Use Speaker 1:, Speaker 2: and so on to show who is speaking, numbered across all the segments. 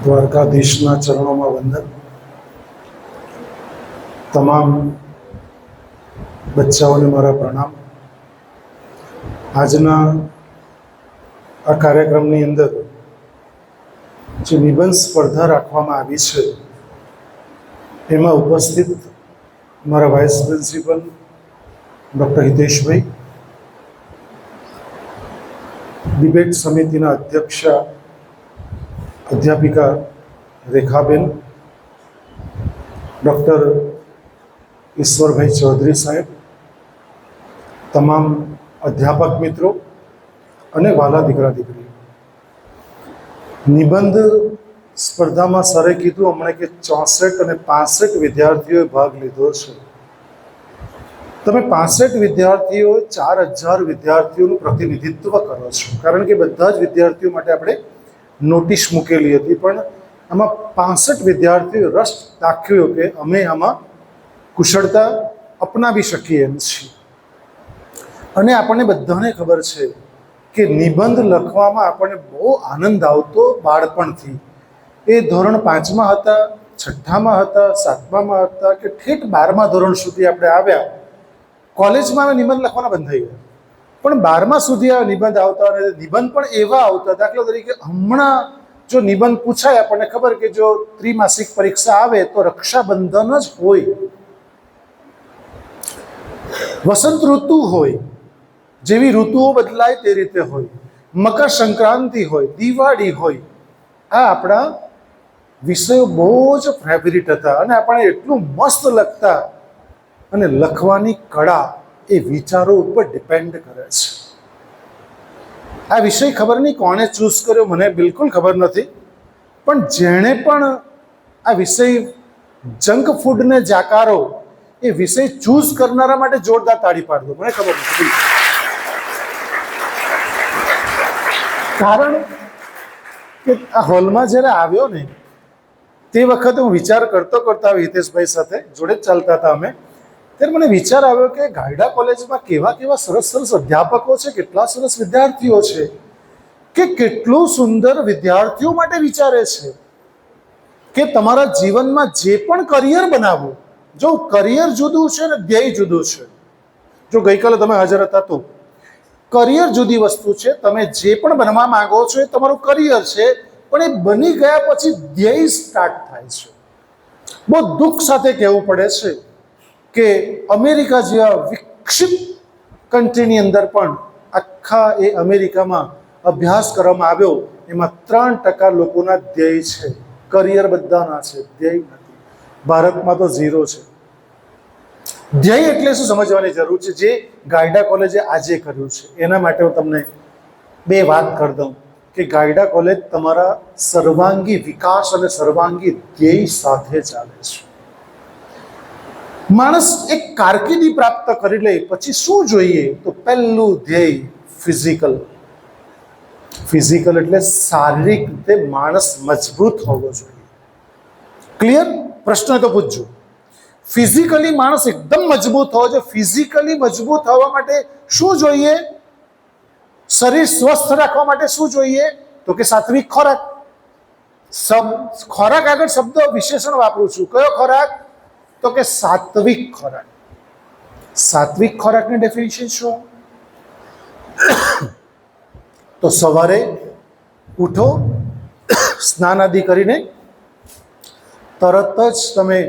Speaker 1: દ્વારકાધીશના ચરણોમાં વંદન. તમામ બચ્ચાઓને મારા પ્રણામ. આજના આ કાર્યક્રમની અંદર જે નિબંધ સ્પર્ધા રાખવામાં આવી છે એમાં ઉપસ્થિત મારા વાઇસ પ્રિન્સિપલ ડૉક્ટર હિતેશભાઈ, ડિબેટ સમિતિના અધ્યક્ષ અધ્યાપિકા રેખાબેન, ડૉક્ટર ઈશ્વરભાઈ ચૌધરી સાહેબ, તમામ અધ્યાપક મિત્રો અને વાલા દીકરા દીકરીઓ, નિબંધ સ્પર્ધામાં સરે કીધું હમણાં કે 64 અને 65 વિદ્યાર્થીઓએ ભાગ લીધો છે. તમે 65 વિદ્યાર્થીઓ 4000 વિદ્યાર્થીઓનું પ્રતિનિધિત્વ કરો છો, કારણ કે બધા જ વિદ્યાર્થીઓ માટે આપણે નોટિસ મૂકેલી હતી, પણ આમાં 65 વિદ્યાર્થીઓ રસ દાખવ્યો કે અમે આમાં કુશળતા અપનાવી શકીએ એમ છીએ. અને આપણને બધાને ખબર છે કે નિબંધ લખવામાં આપણને બહુ આનંદ આવતો બાળપણથી. એ ધોરણ 5માં હતા, 6માં હતા, 7માં હતા કે ઠેઠ 12મા ધોરણ સુધી આપણે આવ્યા. કોલેજમાં અમે નિબંધ લખવાના બંધ થઈ ગયા, પણ 12મા સુધી આ નિબંધ આવતા અને નિબંધ પણ એવા આવતા. દાખલા તરીકે હમણાં જો નિબંધ પૂછાય, આપણને ખબર કે જો ત્રિમાસિક પરીક્ષા આવે તો રક્ષાબંધન જ હોય, વસંત ઋતુ હોય, જેવી ઋતુઓ બદલાય તે રીતે હોય, મકર સંક્રાંતિ હોય, દિવાળી હોય. આ આપણા વિષયો બહુ જ ફેવરિટ હતા અને આપણે એટલું મસ્ત લખતા. અને લખવાની કળા એ વિચારો ઉપર ડિપેન્ડ કરે છે. આ વિષય ખબર નહીં કોણે ચૂઝ કર્યો, મને બિલકુલ ખબર નથી, પણ જેણે પણ આ વિષય જંક ફૂડને જાકારો, એ વિષય ચૂઝ કરનારા માટે જોરદાર તાળી પાડજો. મને ખબર નથી, કારણ કે આ હોલમાં જ્યારે આવ્યો ને તે વખતે હું વિચાર કરતો હિતેશભાઈ સાથે જોડે જ ચાલતા હતા અમે, ત્યારે મને વિચાર આવ્યો કે ગાયડા કોલેજમાં કેવા કેવા સરસ સરસ અધ્યાપકો છે, કેટલા સરસ વિદ્યાર્થીઓ છે, કે કેટલું સુંદર વિદ્યાર્થીઓ માટે વિચારે છે કે તમારા જીવનમાં જે પણ કરિયર બનાવવું, જો કરિયર જુદું છે ને ધ્યેય જુદું છે. જો ગઈકાલે તમે હાજર હતા તો કરિયર જુદી વસ્તુ છે. તમે જે પણ બનવા માંગો છો એ તમારું કરિયર છે, પણ એ બની ગયા પછી ધ્યેય સ્ટાર્ટ થાય છે. બહુ દુઃખ સાથે કહેવું પડે છે કે અમેરિકા જેવા વિકસિત કન્ટ્રીની અંદર પણ આખા એ અમેરિકામાં અભ્યાસ કરવામાં આવ્યો, એમાં 3% લોકોના ધ્યેય છે, કરિયર બધાના છે, ધ્યેય નથી. ભારતમાં તો 0 છે. ધ્યેય એટલે શું સમજવાની જરૂર છે, જે ગાયડા કોલેજે આજે કર્યું છે. એના માટે હું તમને 2 વાત કરી દઉં કે ગાયડા કોલેજ તમારા સર્વાંગી વિકાસ અને સર્વાંગી ધ્યેય સાથે ચાલે છે. માણસ એક કારકિર્દી પ્રાપ્ત કરી લે પછી શું જોઈએ, તો પહેલું ધ્યેય ફિઝિકલ. ફિઝિકલ એટલે શારીરિક રીતે માણસ મજબૂત હોવો જોઈએ. ક્લિયર? પ્રશ્ન તો પૂછજો. ફિઝિકલી માણસ એકદમ મજબૂત હોવો જોઈએ. ફિઝિકલી મજબૂત હોવા માટે શું જોઈએ? શરીર સ્વસ્થ રાખવા માટે શું જોઈએ? તો કે સાત્વિક ખોરાક. ખોરાક આગળ શબ્દ વિશેષણ વાપરું છું. કયો ખોરાક? તો કે સાત્વિક ખોરાક. સાત્વિક ખોરાકની ડેફિનેશન શું? તો સવારે ઉઠો, સ્નાન આદિ કરીને તરત જ તમે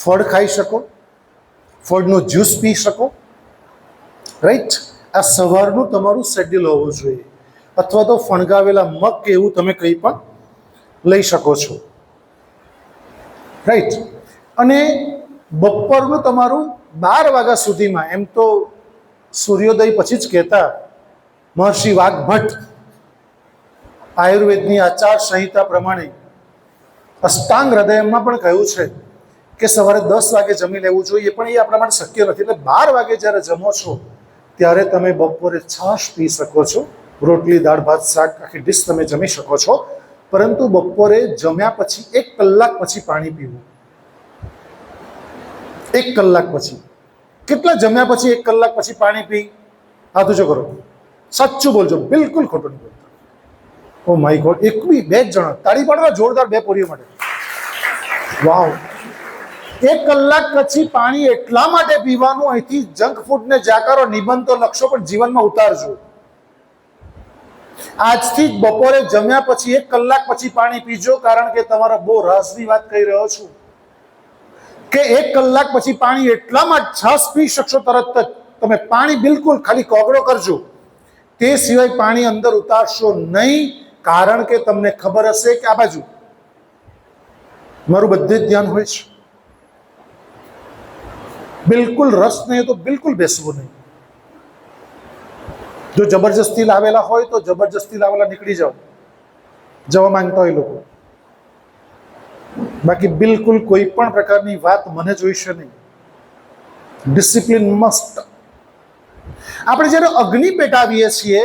Speaker 1: ફળ ખાઈ શકો, ફળનો જ્યુસ પી શકો, રાઈટ? આ સવારનું તમારું શેડ્યુલ હોવું જોઈએ. અથવા તો ફણગાવેલા મગ કે એવું તમે કંઈ પણ લઈ શકો છો, રાઈટ? અને બપોરનું તમારું 12 વાગ્યા સુધીમાં, એમ તો સૂર્યોદય પછી જ કહેતા મહર્ષિ વાઘભટ્ટ આયુર્વેદની આચાર સંહિતા પ્રમાણે અષ્ટાંગ હૃદયમાં પણ કહ્યું છે કે સવારે 10 વાગે જમી લેવું જોઈએ, પણ એ આપણા માટે શક્ય નથી. એટલે 12 વાગે જ્યારે જમો છો ત્યારે તમે બપોરે છાશ પી શકો છો, રોટલી, દાળ, ભાત, શાક, આખી ડીશ તમે જમી શકો છો, પરંતુ બપોરે જમ્યા પછી 1 કલાક પછી પાણી પીવું. 1 કલાક પછી. કેટલા જમ્યા પછી 1 કલાક પછી પાણી પી? હાથ ઊંચો કરો, સાચું બોલજો, બિલકુલ ખોટું નહીં બોલતા. ઓ માય ગોડ, એક બી 2 જણા તાળી પાડવા જોરદાર, 2 પોરીઓ માટે. વાવ. 1 કલાક પછી પાણી એટલા માટે પીવાનું, અહીંથી જંક ફૂડને જાકારો, નિબંધ તો લખશો પણ જીવનમાં ઉતારજો. આજથી જ બપોરે જમ્યા પછી 1 કલાક પછી પાણી પીજો, કારણ કે તમારા બહુ રહસ્યની વાત કહી રહ્યો છું કે 1 કલાક પછી પાણી એટલા માટે છાસ પી શકશો તરત જ. તમે પાણી બિલકુલ ખાલી કોગળો કરજો, તે સિવાય પાણી અંદર ઉતારશો નહીં, કારણ કે તમને ખબર હશે કે આ બાજુ મારું બધે જ ધ્યાન હોય છે. બિલકુલ રસ નહીં તો બિલકુલ બેસવું નહીં. જો જબરજસ્તી લાવેલા હોય તો જબરજસ્તી લાવેલા નીકળી જાઓ, જવા માંગતા હોય લોકો. બાકી બિલકુલ કોઈ પણ પ્રકારની વાત મને જોઈશે નહીં. Discipline must. આપણે જ્યારે અગ્નિ પેટાવીએ છીએ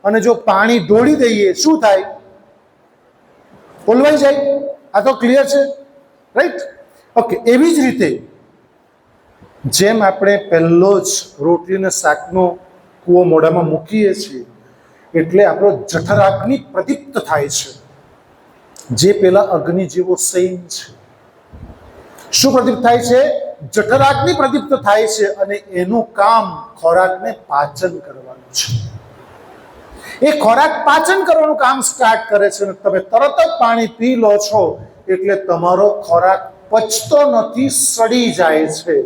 Speaker 1: અને જો પાણી ઢોળી દઈએ, શું થાય? ઓલવાઈ જાય. આ તો ક્લિયર છે, રાઈટ? ઓકે. એવી જ રીતે જેમ આપણે પહેલો જ રોટલીને શાકનો કૂવો મોઢામાં મૂકીએ છીએ એટલે આપણો જઠરાગ્નિ પ્રદીપ્ત થાય છે, જે પેલા અગ્નિ જેવો સેમ છે. શું પ્રદીપ્ત થાય છે? જઠરાગ્નિ પ્રદીપ્ત થાય છે, અને એનું કામ ખોરાકને પાચન કરવાનું છે. એ ખોરાક પાચન કરવાનું કામ સ્ટાર્ટ કરે છે, અને તમે તરત જ પાણી પી લો છો એટલે તમારો ખોરાક પચતો નથી, સડી જાય છે.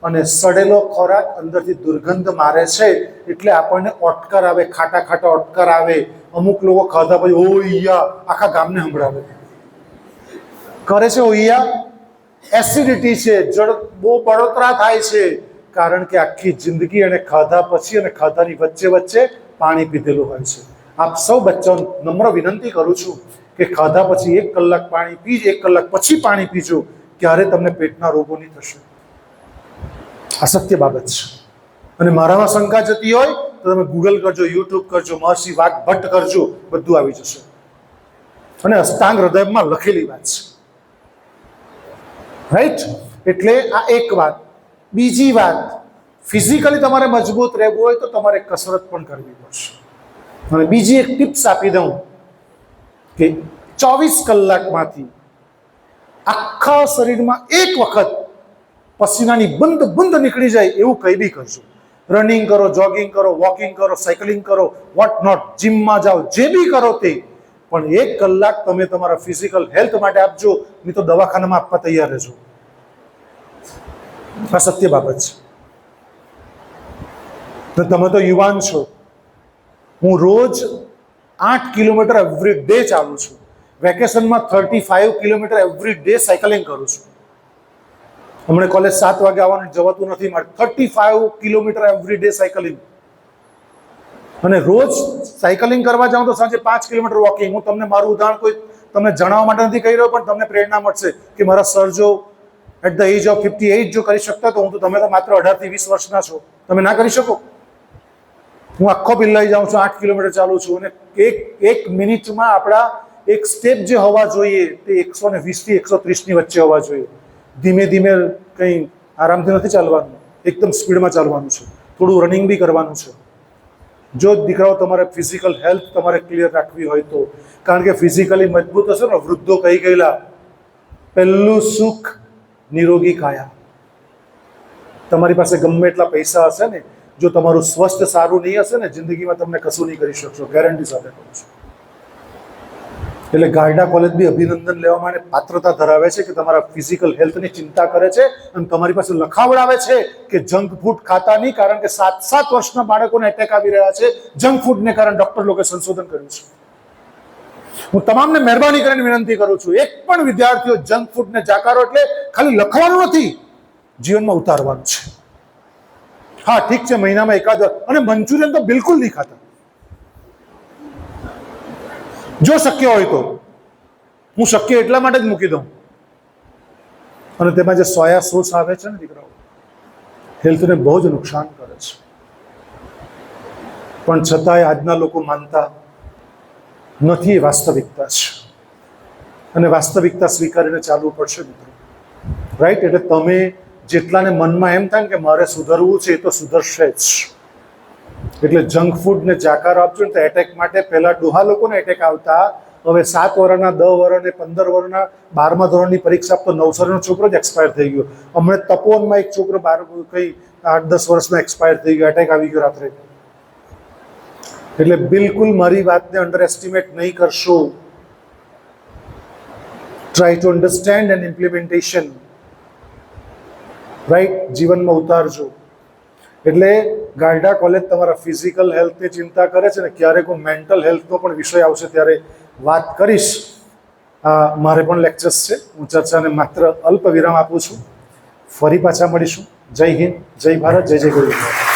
Speaker 1: અને સડેલો ખોરાક અંદરથી દુર્ગંધ મારે છે, એટલે આપણને ઓટકાર આવે, ખાટા ખાટા ઓટકાર આવે. અમુક લોકો ખાધા પછી ઓઈયા આખા ગામને સંભળાવે કરે છે. ઓઈયા એસિડિટી છે, જળ બહુ બળતરા થાય છે, કારણ કે આખી જિંદગી અને ખાધા પછી અને ખાધાની વચ્ચે વચ્ચે પાણી પીધેલું હોય છે. આપ સૌ બચ્ચાઓને નમ્ર વિનંતી કરું છું કે ખાધા પછી 1 કલાક પાણી પીજો, 1 કલાક પછી પાણી પીજો, ત્યારે તમને પેટના રોગો નહીં થશે. અસત્ય બાબત છે. અને મારામાં શંકા જતી હોય તો તમે ગૂગલ કરજો, યુટ્યુબ કરજો, મહર્ષિ વાઘભટ્ટ કરજો, બધું આવી જશે. અને અષ્ટાંગ હૃદયમાં લખેલી વાત છે, રાઈટ? એટલે આ એક વાત. બીજી વાત, ફિઝિકલી તમારે મજબૂત રહેવું હોય તો તમારે કસરત પણ કરવી પડશે. અને બીજી એક ટિપ્સ આપી દઉં કે 24 કલાકમાંથી આખા શરીરમાં એક વખત પસીનાની બંધ નીકળી જાય એવું કંઈ બી કરજો. રનિંગ કરો, જોગિંગ કરો, વોકિંગ કરો, સાયકલિંગ કરો, વોટ નોટ, જીમમાં જાઓ, જે બી કરો તે, પણ 1 કલાક તમે તમારા ફિઝિકલ હેલ્થ માટે આપજો. નહીં તો દવાખાનામાં આપવા તૈયાર રહેજો. આ સત્ય બાબત છે. તમે તો યુવાન છો. હું રોજ 8 કિલોમીટર એવરી ડે ચાલું છું. વેકેશનમાં 35 કિલોમીટર એવરી ડે સાયકલિંગ કરું છું. હમણાં કોલેજ 7 વાગે આવવાનું, જવાતું નથી મારે. 35 કિલોમીટર એવરી ડે સાયકલિંગ. અને રોજ સાયકલિંગ કરવા જાઉં તો સાંજે 5 કિલોમીટર વોકિંગ. હું તમને મારું ઉદાહરણ કોઈ તમને જણાવવા માટે નથી કહી રહ્યો, પણ તમને પ્રેરણા મળશે કે મારા સર જો એટ ધ એજ ઓફ 58 જો કરી શકતા તો હું તો, તમે તો માત્ર 18 થી 20 વર્ષના છો, તમે ના કરી શકો? હું આખો બિલ્લાઈ જાઉં છું, 8 કિલોમીટર ચાલું છું. અને એક મિનિટમાં આપણા એક સ્ટેપ જે હોવા જોઈએ તે 120 થી 130 ની વચ્ચે હોવા જોઈએ. ધીમે ધીમે, કંઈ આરામથી નથી ચાલવાનું, એકદમ સ્પીડમાં ચાલવાનું છે. થોડું રનિંગ બી કરવાનું છે. જો દીકરાઓ તમારે ફિઝિકલ હેલ્થ તમારે ક્લિયર રાખવી હોય તો, કારણ કે ફિઝિકલી મજબૂત હશે ને, વૃદ્ધો કહી ગયેલા, પહેલું સુખ નિરોગી કાયા. તમારી પાસે ગમે એટલા પૈસા હશે ને, જો તમારું સ્વાસ્થ્ય સારું નહીં હશે ને, જિંદગીમાં તમને કશું નહીં કરી શકશો, ગેરંટી સાથે કહું છું. એટલે ગારડા કોલેજ બી અભિનંદન લેવા માટે પાત્રતા ધરાવે છે કે તમારા ફિઝિકલ હેલ્થની ચિંતા કરે છે અને તમારી પાસે લખાવડાવે છે કે જંક ફૂડ ખાતા નહીં, કારણ કે 7 વર્ષના બાળકોને એટેક આવી રહ્યા છે જંક ફૂડને કારણે. ડોક્ટર લોકોએ સંશોધન કર્યું છે. હું તમામને મહેરબાની કરીને વિનંતી કરું છું, એક પણ વિદ્યાર્થીઓ જંક ફૂડને જાકારો એટલે ખાલી લખવાનું નથી, જીવનમાં ઉતારવાનું છે. હા ઠીક છે, મહિનામાં એકાદ વાર. અને મંચુરિયન તો બિલકુલ નહીં ખાતા, જો શક્ય હોય તો. હું શક્ય એટલા માટે જ મૂકી દઉં. અને તેમાં જે સોયા સોસ આવે છે ને દીકરાઓ, હેલ્થને બહુ જ નુકસાન કરે છે. પણ છતાંય આજના લોકો માનતા નથી. એ વાસ્તવિકતા છે, અને વાસ્તવિકતા સ્વીકારીને ચાલવું પડશે મિત્રો, રાઈટ? એટલે તમે જેટલાને મનમાં એમ થાય ને કે મારે સુધરવું છે એ તો સુધરશે જ. એટલે જંક ફૂડ ને જાકારો આપજો ને તો એટેક માટે પહેલા ડોહા લોકોને એટેક આવતા, હવે 7 વર્ષના 10 વર્ષ 15 વર્ષના 12મા ધોરણની પરીક્ષા આપતો 9 છોકરો જ એક્સપાયર થઈ ગયો. હમણાં તપોવનમાં એક છોકરો 8-10 વર્ષનો એક્સપાયર થઈ ગયો, એટેક આવી ગયો રાત્રે. એટલે બિલકુલ મારી વાતને અંડર એસ્ટિમેટ નહીં કરશો. Try to understand and implementation, right, જીવનમાં ઉતારજો. એટલે ગારડા કોલેજ તમારા ફિઝિકલ હેલ્થની ચિંતા કરે છે ને, ક્યારેક હું મેન્ટલ હેલ્થનો પણ વિષય આવશે ત્યારે વાત કરીશ. મારે પણ લેક્ચર્સ છે, હું ચર્ચાને માત્ર અલ્પ વિરામ આપું છું. ફરી પાછા મળીશું. જય હિન્દ, જય ભારત, જય જય ગોવિંદ.